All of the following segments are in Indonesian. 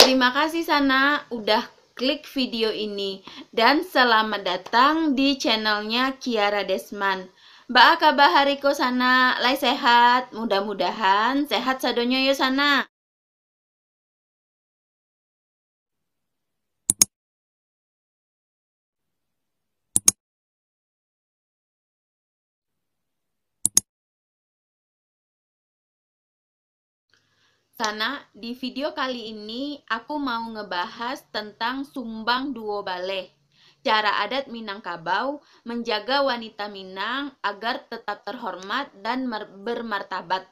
Terima kasih Sana udah klik video ini dan selamat datang di channelnya Kiara Desman. Mbak kabar hariko Sana, lai sehat, mudah-mudahan sehat sadonyo yo Sana. Sana, di video kali ini aku mau ngebahas tentang sumbang duo baleh. Cara adat Minangkabau menjaga wanita Minang agar tetap terhormat dan bermartabat.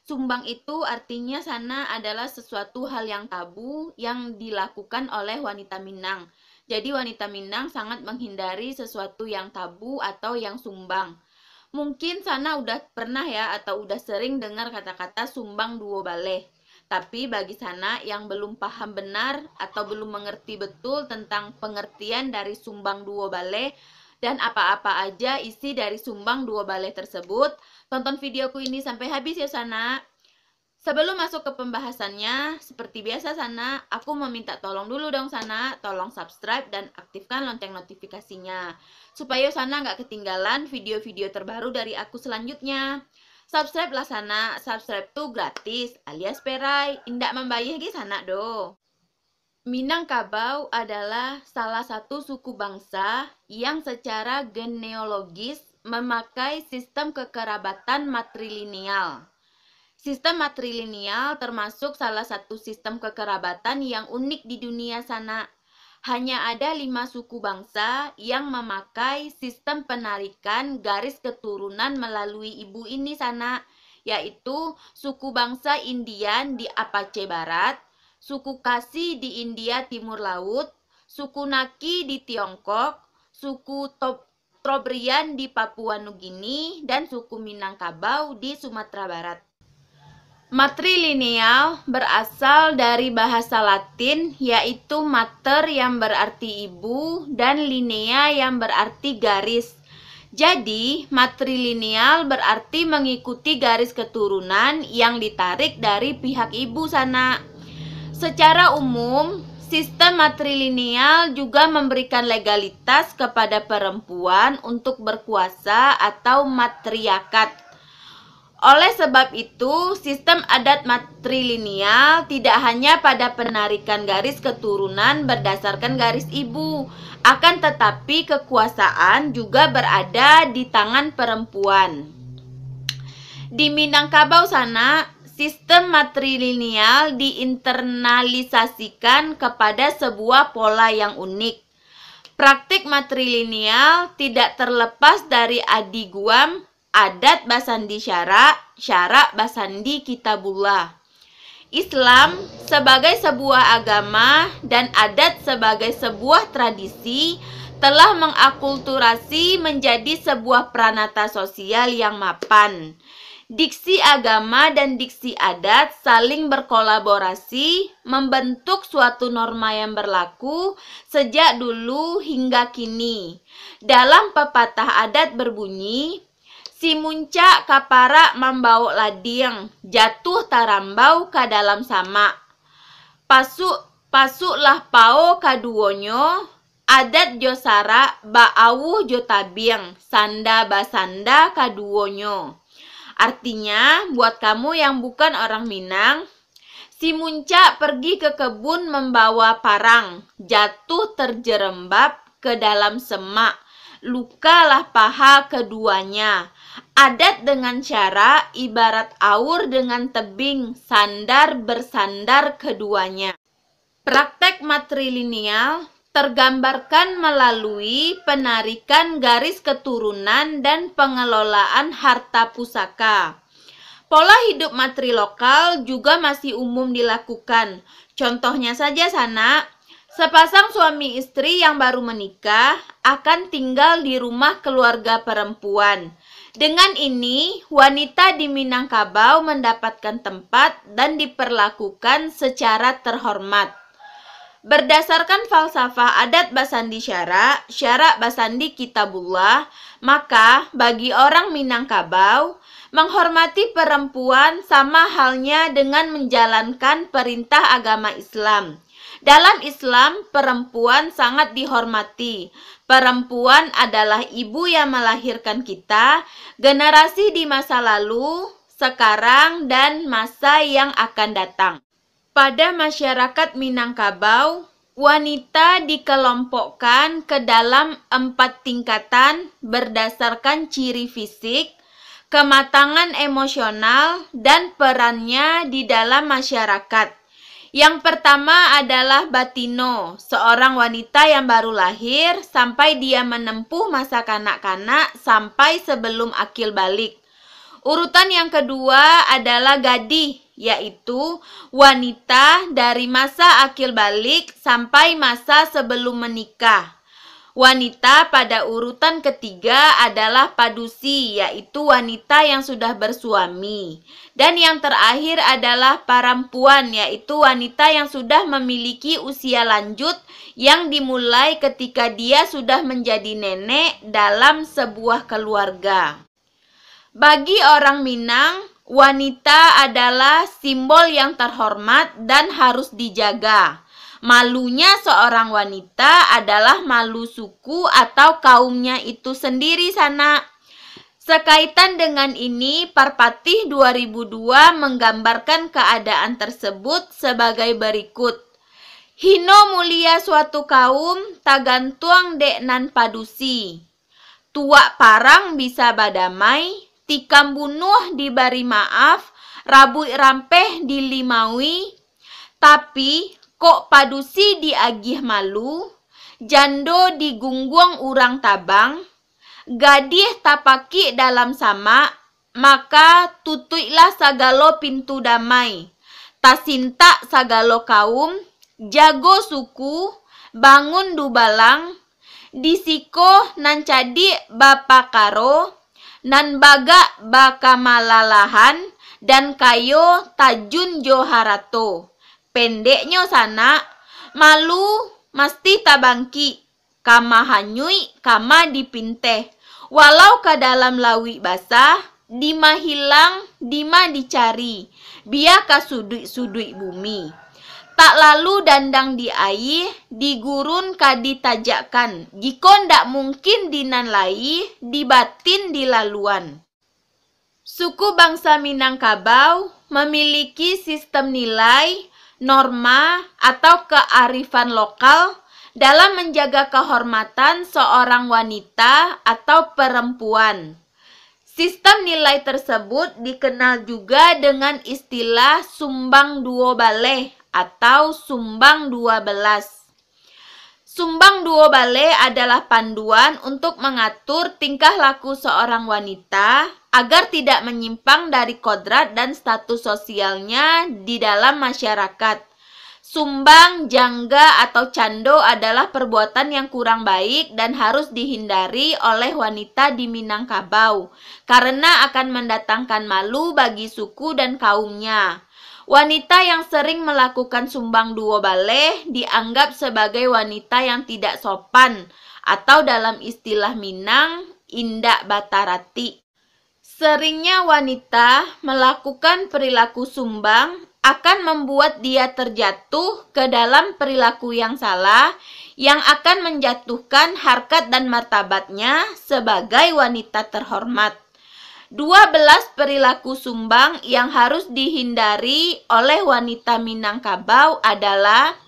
Sumbang itu artinya Sana adalah sesuatu hal yang tabu yang dilakukan oleh wanita Minang. Jadi wanita Minang sangat menghindari sesuatu yang tabu atau yang sumbang. Mungkin Sana udah pernah ya atau udah sering dengar kata-kata sumbang duo baleh. Tapi bagi Sana yang belum paham benar atau belum mengerti betul tentang pengertian dari sumbang duo baleh dan apa-apa aja isi dari sumbang duo baleh tersebut, tonton videoku ini sampai habis ya Sana. Sebelum masuk ke pembahasannya, seperti biasa Sana, aku meminta tolong dulu dong Sana, tolong subscribe dan aktifkan lonceng notifikasinya. Supaya Sana nggak ketinggalan video-video terbaru dari aku selanjutnya. Subscribe lah Sana, subscribe tuh gratis, alias perai, indak membayar gi Sana do. Minangkabau adalah salah satu suku bangsa yang secara genealogis memakai sistem kekerabatan matrilineal. Sistem matrilineal termasuk salah satu sistem kekerabatan yang unik di dunia Sana. Hanya ada 5 suku bangsa yang memakai sistem penarikan garis keturunan melalui ibu ini Sana, yaitu suku bangsa Indian di Apache Barat, suku Khasi di India Timur Laut, suku Naki di Tiongkok, suku Trobriand di Papua Nugini, dan suku Minangkabau di Sumatera Barat. Matrilineal berasal dari bahasa Latin yaitu mater yang berarti ibu dan linea yang berarti garis. Jadi, matrilineal berarti mengikuti garis keturunan yang ditarik dari pihak ibu Sana. Secara umum, sistem matrilineal juga memberikan legalitas kepada perempuan untuk berkuasa atau matriarkat. Oleh sebab itu, sistem adat matrilineal tidak hanya pada penarikan garis keturunan berdasarkan garis ibu, akan tetapi kekuasaan juga berada di tangan perempuan. Di Minangkabau Sana, sistem matrilineal diinternalisasikan kepada sebuah pola yang unik. Praktik matrilineal tidak terlepas dari adi guam, adat basandi syarak basandi kitabullah. Islam sebagai sebuah agama dan adat sebagai sebuah tradisi telah mengakulturasi menjadi sebuah pranata sosial yang mapan. Diksi agama dan diksi adat saling berkolaborasi membentuk suatu norma yang berlaku sejak dulu hingga kini. Dalam pepatah adat berbunyi, si muncak kapara membau lading, jatuh tarambau ka dalam sama. Pasuklah pao kaduonyo, adat josara baawuh jotabing, sanda basanda kaduonyo. Artinya, buat kamu yang bukan orang Minang, si muncak pergi ke kebun membawa parang, jatuh terjerembab ke dalam semak, lukalah paha keduanya. Adat dengan cara ibarat aur dengan tebing, sandar bersandar keduanya. Praktek matrilineal tergambarkan melalui penarikan garis keturunan dan pengelolaan harta pusaka. Pola hidup matrilokal juga masih umum dilakukan. Contohnya saja Sana, sepasang suami istri yang baru menikah akan tinggal di rumah keluarga perempuan. Dengan ini, wanita di Minangkabau mendapatkan tempat dan diperlakukan secara terhormat. Berdasarkan falsafah adat Basandi Syara Basandi Kitabullah, maka bagi orang Minangkabau, menghormati perempuan sama halnya dengan menjalankan perintah agama Islam. Dalam Islam, perempuan sangat dihormati. Perempuan adalah ibu yang melahirkan kita, generasi di masa lalu, sekarang, dan masa yang akan datang. Pada masyarakat Minangkabau, wanita dikelompokkan ke dalam 4 tingkatan berdasarkan ciri fisik, kematangan emosional, dan perannya di dalam masyarakat. Yang pertama adalah batino, seorang wanita yang baru lahir sampai dia menempuh masa kanak-kanak sampai sebelum akil balik. Urutan yang kedua adalah gadih, yaitu wanita dari masa akil balik sampai masa sebelum menikah. Wanita pada urutan ketiga adalah padusi, yaitu wanita yang sudah bersuami. Dan yang terakhir adalah perempuan, yaitu wanita yang sudah memiliki usia lanjut yang dimulai ketika dia sudah menjadi nenek dalam sebuah keluarga. Bagi orang Minang, wanita adalah simbol yang terhormat dan harus dijaga. Malunya seorang wanita adalah malu suku atau kaumnya itu sendiri sana. Sekaitan dengan ini, Parpatih 2002 menggambarkan keadaan tersebut sebagai berikut. Hino mulia suatu kaum, tagantuang dek nan padusi. Tuak parang bisa badamai, tikam bunuh dibari maaf, rabui rampeh dilimaui, tapi kok padusi diagih malu, jando digungguang urang tabang, gadih tapaki dalam sama, maka tutuilah sagalo pintu damai. Tasinta sagalo kaum, jago suku, bangun dubalang, disiko nan cadi bapa karo, nan baga baka malalahan, dan kayo tajun joharato. Pendeknya sana, malu mesti tabangki, kama hanyui, kama dipinteh. Walau ke dalam lawi basah, dima hilang, dima dicari, biar ka sudui bumi. Tak lalu dandang di air, digurun ka ditajakkan, jika ndak mungkin dinan lai, dibatin dilaluan. Suku bangsa Minangkabau memiliki sistem nilai, norma, atau kearifan lokal dalam menjaga kehormatan seorang wanita atau perempuan. Sistem nilai tersebut dikenal juga dengan istilah sumbang duo baleh atau sumbang 12. Sumbang duo baleh adalah panduan untuk mengatur tingkah laku seorang wanita agar tidak menyimpang dari kodrat dan status sosialnya di dalam masyarakat. Sumbang, jangga, atau cando adalah perbuatan yang kurang baik dan harus dihindari oleh wanita di Minangkabau karena akan mendatangkan malu bagi suku dan kaumnya. Wanita yang sering melakukan sumbang duo baleh dianggap sebagai wanita yang tidak sopan atau dalam istilah Minang, indak batarati. Seringnya wanita melakukan perilaku sumbang akan membuat dia terjatuh ke dalam perilaku yang salah yang akan menjatuhkan harkat dan martabatnya sebagai wanita terhormat. 12 perilaku sumbang yang harus dihindari oleh wanita Minangkabau adalah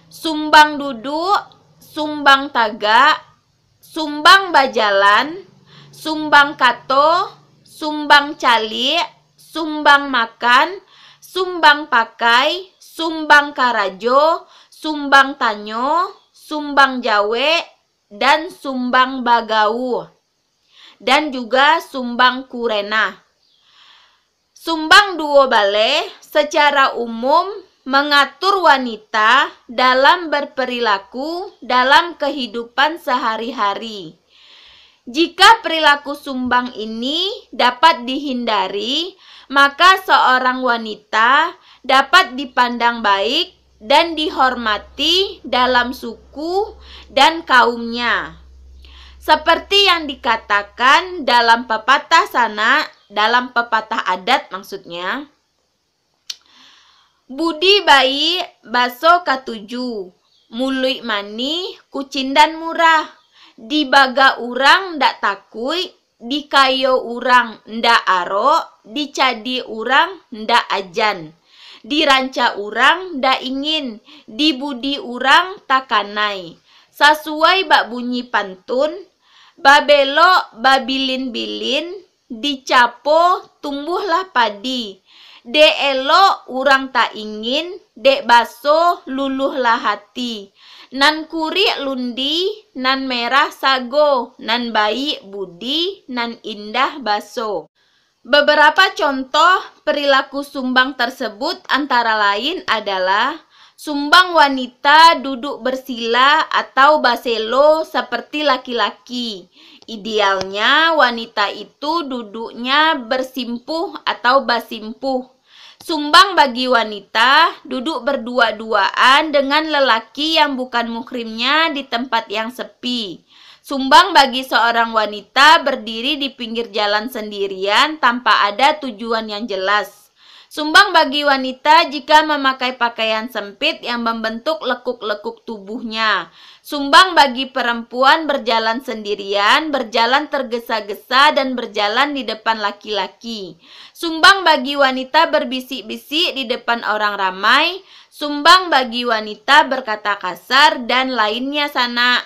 sumbang duduk, sumbang tagak, sumbang bajalan, sumbang kato, sumbang calik, sumbang makan, sumbang pakai, sumbang karajo, sumbang tanyo, sumbang jawe, dan sumbang bagau. Dan juga sumbang kurena. Sumbang duo baleh secara umum mengatur wanita dalam berperilaku dalam kehidupan sehari-hari. Jika perilaku sumbang ini dapat dihindari, maka seorang wanita dapat dipandang baik dan dihormati dalam suku dan kaumnya. Seperti yang dikatakan dalam pepatah sana, dalam pepatah adat maksudnya, budi bayi baso katuju, mului mani kucindan murah, dibaga urang ndak takui, dikayo urang ndak aro, dicadi urang ndak ajan, diranca urang ndak ingin, dibudi urang takanai. Sesuai bak bunyi pantun, babelo babilin-bilin, dicapo tumbuhlah padi. Dek elo urang tak ingin, dek baso luluhlah hati. Nan kurik lundi, nan merah sago, nan baik budi, nan indah baso. Beberapa contoh perilaku sumbang tersebut antara lain adalah sumbang wanita duduk bersila atau baselo seperti laki-laki. Idealnya wanita itu duduknya bersimpuh atau basimpuh. Sumbang bagi wanita duduk berdua-duaan dengan lelaki yang bukan muhrimnya di tempat yang sepi. Sumbang bagi seorang wanita berdiri di pinggir jalan sendirian tanpa ada tujuan yang jelas. Sumbang bagi wanita jika memakai pakaian sempit yang membentuk lekuk-lekuk tubuhnya. Sumbang bagi perempuan berjalan sendirian, berjalan tergesa-gesa dan berjalan di depan laki-laki. Sumbang bagi wanita berbisik-bisik di depan orang ramai. Sumbang bagi wanita berkata kasar dan lainnya sana.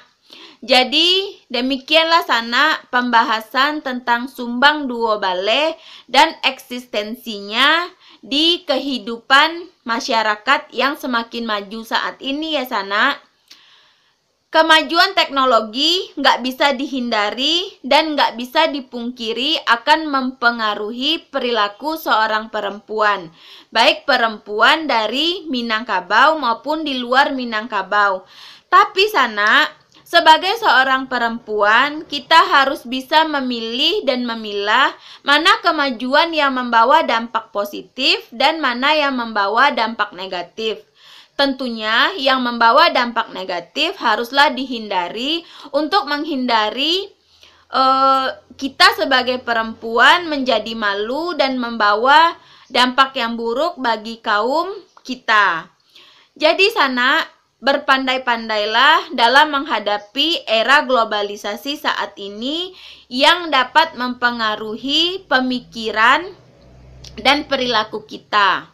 Jadi demikianlah sana pembahasan tentang sumbang duo baleh dan eksistensinya di kehidupan masyarakat yang semakin maju saat ini ya sana. Kemajuan teknologi nggak bisa dihindari dan nggak bisa dipungkiri akan mempengaruhi perilaku seorang perempuan. Baik perempuan dari Minangkabau maupun di luar Minangkabau. Tapi sana, sebagai seorang perempuan, kita harus bisa memilih dan memilah mana kemajuan yang membawa dampak positif dan mana yang membawa dampak negatif. Tentunya yang membawa dampak negatif haruslah dihindari untuk menghindari kita sebagai perempuan menjadi malu dan membawa dampak yang buruk bagi kaum kita. Jadi sana, berpandai-pandailah dalam menghadapi era globalisasi saat ini yang dapat mempengaruhi pemikiran dan perilaku kita.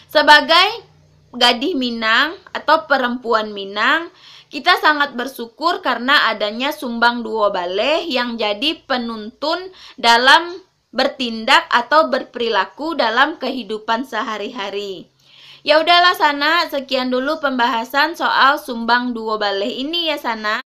Sebagai gadis Minang atau perempuan Minang, kita sangat bersyukur karena adanya sumbang duo baleh yang jadi penuntun dalam bertindak atau berperilaku dalam kehidupan sehari-hari. Ya udahlah sana, sekian dulu pembahasan soal sumbang duo baleh ini ya sana.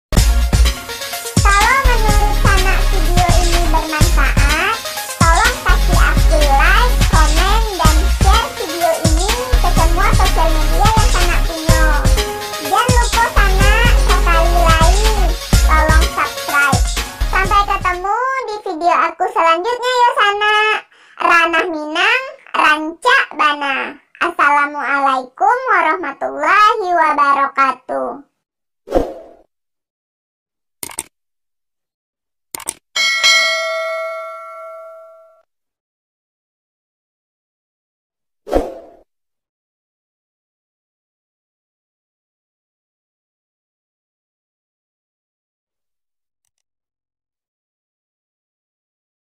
Kalau menurut Sana video ini bermanfaat, tolong kasih aku like, komen, dan share video ini ke semua sosial media yang Sana punya. Jangan lupa Sana sekali lagi, tolong subscribe. Sampai ketemu di video aku selanjutnya ya Sana. Ranah Minang, Rancak Bana. Assalamualaikum warahmatullahi wabarakatuh.